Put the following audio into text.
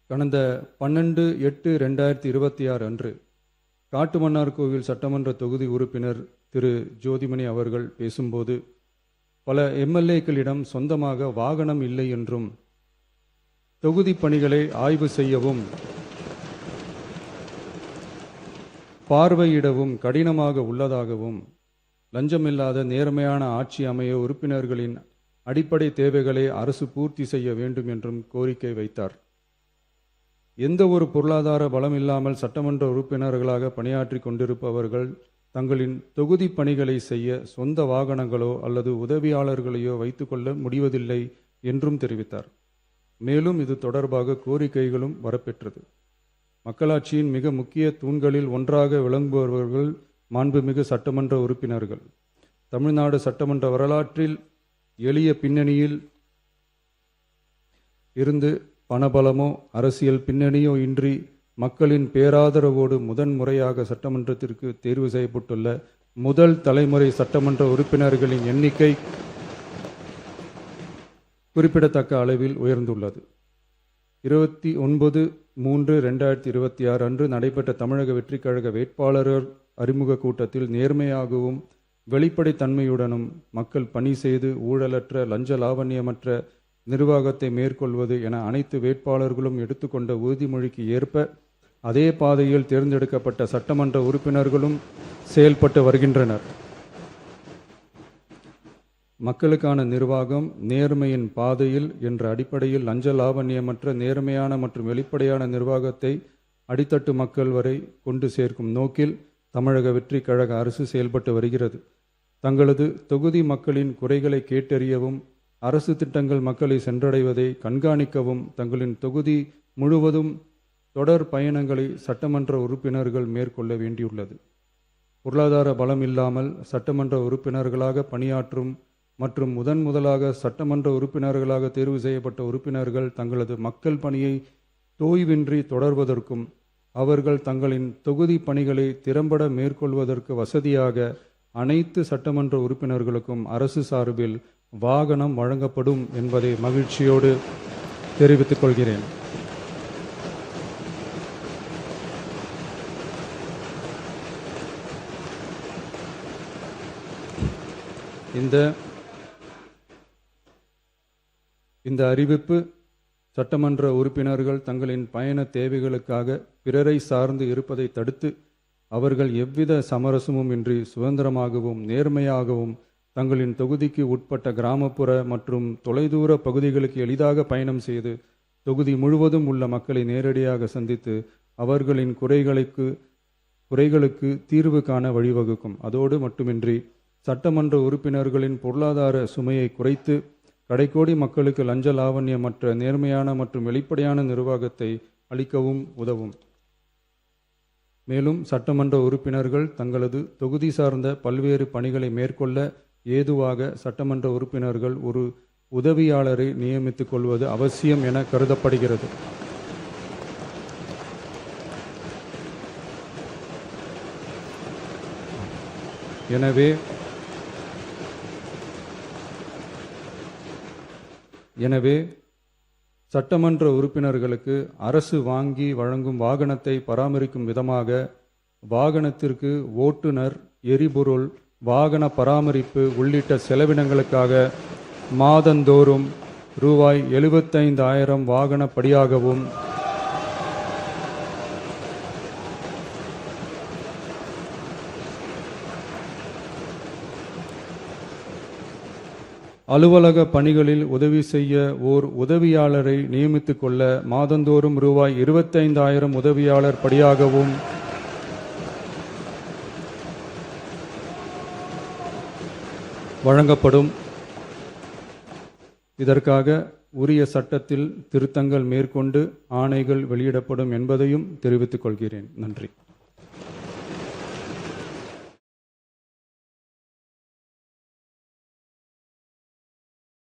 கடந்த 12/8/2026 அன்று காட்டுமன்னார்கோவில் சட்டமன்ற தொகுதி உறுப்பினர் திரு ஜோதிமணி அவர்கள் பேசும்போது, பல எம்எல்ஏக்களிடம் சொந்தமாக வாகனம் இல்லை என்றும், தொகுதி பணிகளை ஆய்வு செய்யவும் பார்வையிடவும் கடினமாக உள்ளதாகவும், லஞ்சமில்லாத நேர்மையான ஆட்சி அமைய உறுப்பினர்களின் அடிப்படை தேவைகளை அரசு பூர்த்தி செய்ய வேண்டும் என்றும் கோரிக்கை வைத்தார். எந்த ஒரு பொருளாதார பலம் இல்லாமல் சட்டமன்ற உறுப்பினர்களாக பணியாற்றி கொண்டிருப்பவர்கள் தங்களின் தொகுதி பணிகளை செய்ய சொந்த வாகனங்களோ அல்லது உதவியாளர்களையோ வைத்துக்கொள்ள முடிவதில்லை என்றும் தெரிவித்தார். மேலும் இது தொடர்பாக கோரிக்கைகளும் வரப்பெற்றது. மக்களாட்சியின் மிக முக்கிய தூண்களில் ஒன்றாக விளங்குபவர்கள் மாண்புமிகு சட்டமன்ற உறுப்பினர்கள். தமிழ்நாடு சட்டமன்ற வரலாற்றில் எளிய பின்னணியில் இருந்து பணபலமோ அரசியல் பின்னணியோ இன்றி மக்களின் பேராதரவோடு முதன்முறையாக சட்டமன்றத்திற்கு தேர்வு செய்யப்பட்டுள்ள முதல் தலைமுறை சட்டமன்ற உறுப்பினர்களின் எண்ணிக்கை குறிப்பிடத்தக்க அளவில் உயர்ந்துள்ளது. 29/3/2026 அன்று நடைபெற்ற தமிழக வெற்றிக் கழக வேட்பாளர் அறிமுக கூட்டத்தில் நேர்மையாகவும் வெளிப்படைத்தன்மையுடனும் மக்கள் பணி செய்து ஊழலற்ற லஞ்ச லாவண்யமற்ற நிர்வாகத்தை மேற்கொள்வது என அனைத்து வேட்பாளர்களும் எடுத்துக்கொண்ட உறுதிமொழிக்கு ஏற்ப அதே பாதையில் தேர்ந்தெடுக்கப்பட்ட சட்டமன்ற உறுப்பினர்களும் செயல்பட்டு வருகின்றனர். மக்களுக்கான நிர்வாகம் நேர்மையின் பாதையில் என்ற அடிப்படையில் லஞ்ச லாவண்யமற்ற நேர்மையான மற்றும் வெளிப்படையான நிர்வாகத்தை அடித்தட்டு மக்கள் வரை கொண்டு சேர்க்கும் நோக்கில் தமிழக வெற்றி கழக அரசு செயல்பட்டு வருகிறது. தங்களது தொகுதி மக்களின் குறைகளை கேட்டறியவும் அரசு திட்டங்கள் மக்களை சென்றடைவதை கண்காணிக்கவும் தங்களின் தொகுதி முழுவதும் தொடர் பயணங்களை சட்டமன்ற உறுப்பினர்கள் மேற்கொள்ள வேண்டியுள்ளது. பொருளாதார பலம் இல்லாமல் சட்டமன்ற உறுப்பினர்களாக பணியாற்றும் மற்றும் முதலாக சட்டமன்ற உறுப்பினர்களாக தேர்வு செய்யப்பட்ட உறுப்பினர்கள் தங்களது மக்கள் பணியை தோய்வின்றி தொடர்வதற்கும் அவர்கள் தங்களின் தொகுதி பணிகளை திறம்பட மேற்கொள்வதற்கு வசதியாக அனைத்து சட்டமன்ற உறுப்பினர்களுக்கும் அரசு சார்பில் வாகனம் வழங்கப்படும் என்பதை மகிழ்ச்சியோடு தெரிவித்துக் கொள்கிறேன். இந்த அறிவிப்பு சட்டமன்ற உறுப்பினர்கள் தங்களின் பயண தேவைகளுக்காக பிறரை சார்ந்து இருப்பதை தடுத்து அவர்கள் எவ்வித சமரசமும் இன்றி சுதந்திரமாகவும் நேர்மையாகவும் தங்களின் தொகுதிக்கு உட்பட்ட கிராமப்புற மற்றும் தொலைதூர பகுதிகளுக்கு எளிதாக பயணம் செய்து தொகுதி முழுவதும் உள்ள மக்களை நேரடியாக சந்தித்து அவர்களின் குறைகளுக்கு தீர்வு காண வழிவகுக்கும். அதோடு மட்டுமின்றி சட்டமன்ற உறுப்பினர்களின் பொருளாதார சுமையை குறைத்து கடைக்கோடி மக்களுக்கு லஞ்ச லாவண்யமற்ற நேர்மையான மற்றும் வெளிப்படையான நிர்வாகத்தை அளிக்கவும் உதவும். மேலும் சட்டமன்ற உறுப்பினர்கள் தங்களது தொகுதி சார்ந்த பல்வேறு பணிகளை மேற்கொள்ள ஏதுவாக சட்டமன்ற உறுப்பினர்கள் ஒரு உதவியாளரை நியமித்துக் கொள்வது அவசியம் என கருதப்படுகிறது. எனவே சட்டமன்ற உறுப்பினர்களுக்கு அரசு வாங்கி வழங்கும் வாகனத்தை பராமரிக்கும் விதமாக வாகனத்திற்கு ஓட்டுநர், எரிபொருள், வாகன பராமரிப்பு உள்ளிட்ட செலவினங்களுக்காக மாதந்தோறும் ரூபாய் 75,000 வாகன படியாகவும் அலுவலக பணிகளில் உதவி செய்ய ஓர் உதவியாளரை நியமித்துக் கொள்ள மாதந்தோறும் ரூபாய் 25,000 உதவியாளர் படியாகவும் வழங்கப்படும். இதற்காக உரிய சட்டத்தில் திருத்தங்கள் மேற்கொண்டு ஆணைகள் வெளியிடப்படும் என்பதையும் தெரிவித்துக் கொள்கிறேன். நன்றி.